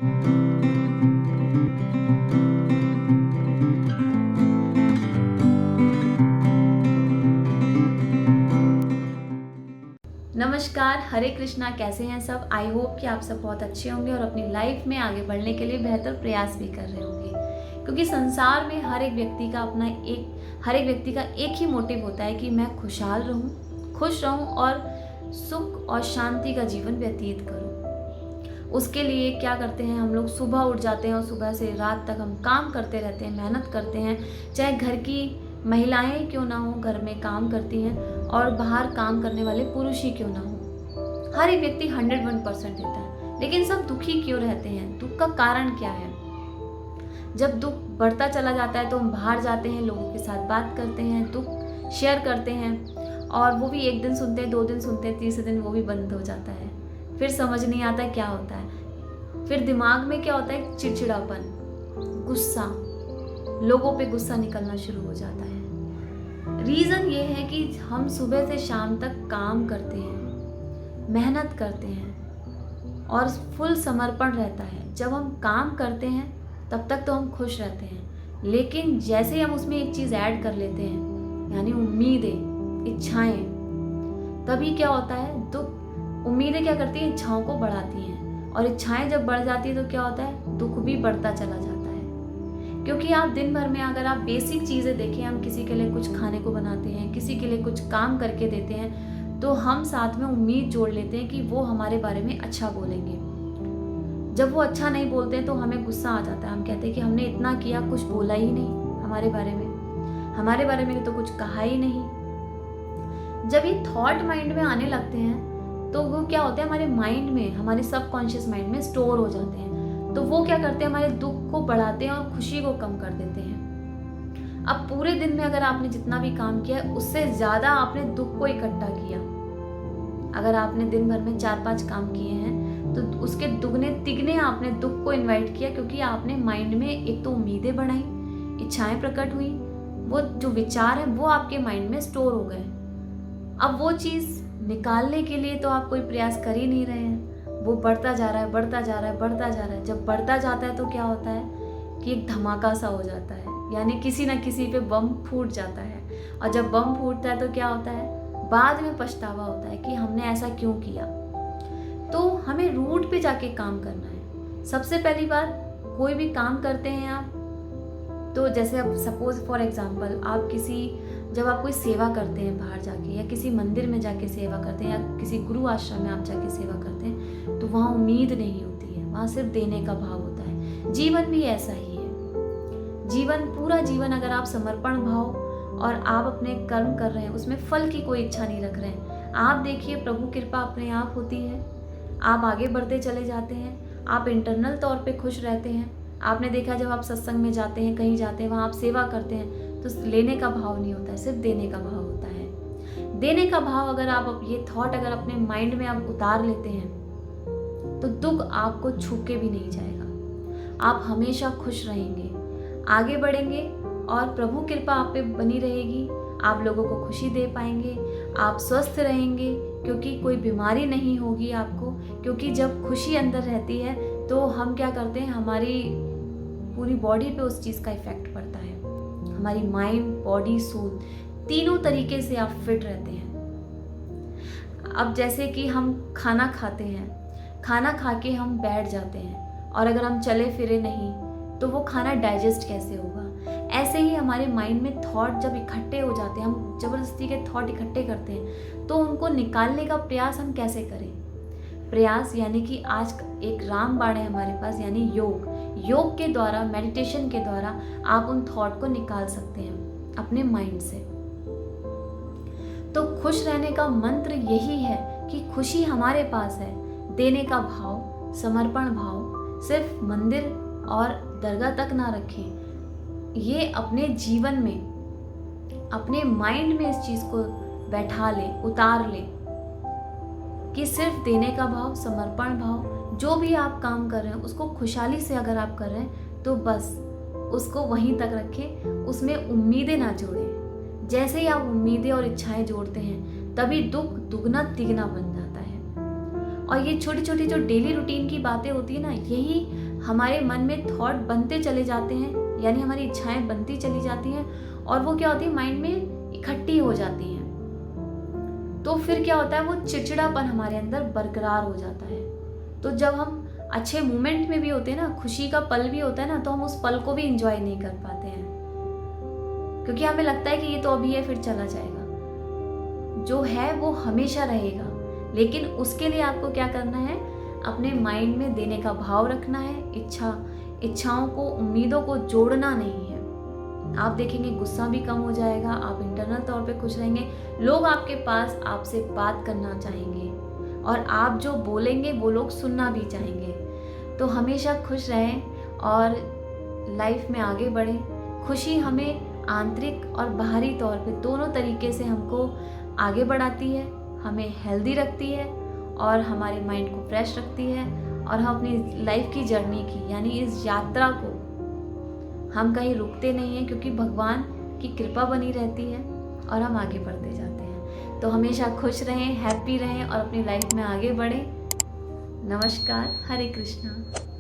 नमस्कार, हरे कृष्णा। कैसे हैं सब? आई होप कि आप सब बहुत अच्छे होंगे और अपनी लाइफ में आगे बढ़ने के लिए बेहतर प्रयास भी कर रहे होंगे, क्योंकि संसार में हर एक व्यक्ति का एक ही मोटिव होता है कि मैं खुशहाल रहूं, खुश रहूं और सुख और शांति का जीवन व्यतीत करूं। उसके लिए क्या करते हैं हम लोग? सुबह उठ जाते हैं और सुबह से रात तक हम काम करते रहते हैं, मेहनत करते हैं। चाहे घर की महिलाएं क्यों ना हो, घर में काम करती हैं, और बाहर काम करने वाले पुरुष ही क्यों ना हो, हर एक व्यक्ति 101% देता है। लेकिन सब दुखी क्यों रहते हैं? दुख का कारण क्या है? जब दुख बढ़ता चला जाता है तो हम बाहर जाते हैं, लोगों के साथ बात करते हैं, दुख शेयर करते हैं, और वो भी एक दिन सुनते हैं, 2 दिन सुनते हैं, तीसरे दिन वो भी बंद हो जाता है। फिर समझ नहीं आता क्या होता है। फिर दिमाग में क्या होता है? चिड़चिड़ापन, गुस्सा, लोगों पे गुस्सा निकलना शुरू हो जाता है। रीज़न ये है कि हम सुबह से शाम तक काम करते हैं, मेहनत करते हैं और फुल समर्पण रहता है। जब हम काम करते हैं तब तक तो हम खुश रहते हैं, लेकिन जैसे ही हम उसमें एक चीज़ ऐड कर लेते हैं, यानी उम्मीदें, इच्छाएं, तभी क्या होता है? दुख। उम्मीदें क्या करती हैं? इच्छाओं को बढ़ाती हैं, और इच्छाएं जब बढ़ जाती है तो क्या होता है? दुख भी बढ़ता चला जाता है। क्योंकि आप दिन भर में अगर आप बेसिक चीज़ें देखें, हम किसी के लिए कुछ खाने को बनाते हैं, किसी के लिए कुछ काम करके देते हैं, तो हम साथ में उम्मीद जोड़ लेते हैं कि वो हमारे बारे में अच्छा बोलेंगे। जब वो अच्छा नहीं बोलते हैं तो हमें गुस्सा आ जाता है। हम कहते हैं कि हमने इतना किया, कुछ बोला ही नहीं हमारे बारे में तो कुछ कहा ही नहीं। जब ये थॉट माइंड में आने लगते हैं तो वो क्या होते हैं? हमारे माइंड में, हमारे सबकॉन्शियस माइंड में स्टोर हो जाते हैं। तो वो क्या करते हैं? हमारे दुख को बढ़ाते हैं और खुशी को कम कर देते हैं। अब पूरे दिन में अगर आपने जितना भी काम किया है, उससे ज़्यादा आपने दुख को इकट्ठा किया। अगर आपने दिन भर में 4-5 काम किए हैं तो उसके दुगने तिगने आपने दुख को इन्वाइट किया, क्योंकि आपने माइंड में एक तो उम्मीदें बढ़ाई, इच्छाएं प्रकट हुई, वो जो विचार है वो आपके माइंड में स्टोर हो गए। अब वो चीज़ निकालने के लिए तो आप कोई प्रयास कर ही नहीं रहे हैं। वो बढ़ता जा रहा है, बढ़ता जा रहा है, बढ़ता जा रहा है। जब बढ़ता जाता है तो क्या होता है कि एक धमाका सा हो जाता है, यानी किसी न किसी पे बम फूट जाता है। और जब बम फूटता है तो क्या होता है? बाद में पछतावा होता है कि हमने ऐसा क्यों किया। तो हमें रूट पे जाके काम करना है। सबसे पहली बात, कोई भी काम करते हैं आप, तो जैसे अब सपोज फॉर एग्जाम्पल जब आप कोई सेवा करते हैं बाहर जाके, या किसी मंदिर में जाके सेवा करते हैं, या किसी गुरु आश्रम में आप जाके सेवा करते हैं, तो वहाँ उम्मीद नहीं होती है, वहाँ सिर्फ देने का भाव होता है। जीवन भी ऐसा ही है। पूरा जीवन अगर आप समर्पण भाव और आप अपने कर्म कर रहे हैं, उसमें फल की कोई इच्छा नहीं रख रहे हैं, आप देखिए प्रभु कृपा अपने आप होती है। आप आगे बढ़ते चले जाते हैं, आप इंटरनल तौर पे खुश रहते हैं। आपने देखा जब आप सत्संग में जाते हैं, कहीं जाते हैं, वहाँ आप सेवा करते हैं, तो लेने का भाव नहीं होता है, सिर्फ देने का भाव होता है। देने का भाव अगर आप ये थॉट अगर अपने माइंड में आप उतार लेते हैं तो दुख आपको छू के भी नहीं जाएगा। आप हमेशा खुश रहेंगे, आगे बढ़ेंगे, और प्रभु कृपा आप पे बनी रहेगी। आप लोगों को खुशी दे पाएंगे, आप स्वस्थ रहेंगे, क्योंकि कोई बीमारी नहीं होगी आपको। क्योंकि जब खुशी अंदर रहती है तो हम क्या करते हैं? हमारी पूरी बॉडी पे उस चीज़ का इफेक्ट पड़ता है। हमारी माइंड, बॉडी, सोल, तीनों तरीके से आप फिट रहते हैं। अब जैसे कि हम खाना खाते हैं, खाना खा के हम बैठ जाते हैं, और अगर हम चले फिरे नहीं तो वो खाना डाइजेस्ट कैसे होगा? ऐसे ही हमारे माइंड में थॉट जब इकट्ठे हो जाते हैं, हम ज़बरदस्ती के थॉट इकट्ठे करते हैं, तो उनको निकालने का प्रयास हम कैसे करें? प्रयास यानी कि आज एक रामबाण है हमारे पास, यानी योग के द्वारा, मेडिटेशन के द्वारा आप उन थॉट को निकाल सकते हैं अपने माइंड से। तो खुश रहने का मंत्र यही है कि खुशी हमारे पास है। देने का भाव, समर्पण भाव सिर्फ मंदिर और दरगाह तक ना रखें, ये अपने जीवन में, अपने माइंड में इस चीज़ को बैठा लें, उतार लें कि सिर्फ देने का भाव, समर्पण भाव, जो भी आप काम कर रहे हैं उसको खुशहाली से अगर आप कर रहे हैं तो बस उसको वहीं तक रखें, उसमें उम्मीदें ना जोड़ें। जैसे ही आप उम्मीदें और इच्छाएं जोड़ते हैं तभी दुख दुगना तिगना बन जाता है। और ये छोटी छोटी जो डेली रूटीन की बातें होती है ना, यही हमारे मन में थॉट बनते चले जाते हैं, यानी हमारी इच्छाएं बनती चली जाती हैं और वो क्या होती है, माइंड में इकट्ठी हो जाती हैं। तो फिर क्या होता है, वो चिड़चिड़ापन हमारे अंदर बरकरार हो जाता है। तो जब हम अच्छे मोमेंट में भी होते हैं ना, खुशी का पल भी होता है ना, तो हम उस पल को भी इंजॉय नहीं कर पाते हैं, क्योंकि हमें लगता है कि ये तो अभी है, फिर चला जाएगा। जो है वो हमेशा रहेगा, लेकिन उसके लिए आपको क्या करना है, अपने माइंड में देने का भाव रखना है। इच्छाओं को, उम्मीदों को जोड़ना नहीं है। आप देखेंगे गुस्सा भी कम हो जाएगा, आप इंटरनल तौर पे खुश रहेंगे, लोग आपके पास आपसे बात करना चाहेंगे और आप जो बोलेंगे वो लोग सुनना भी चाहेंगे। तो हमेशा खुश रहें और लाइफ में आगे बढ़ें। खुशी हमें आंतरिक और बाहरी तौर पे दोनों तरीके से हमको आगे बढ़ाती है, हमें हेल्दी रखती है और हमारे माइंड को फ्रेश रखती है, और हम अपनी लाइफ की जर्नी की, यानी इस यात्रा को हम कहीं रुकते नहीं हैं, क्योंकि भगवान की कृपा बनी रहती है और हम आगे बढ़ते जाते हैं। तो हमेशा खुश रहें, हैप्पी रहें और अपनी लाइफ में आगे बढ़ें। नमस्कार, हरे कृष्णा।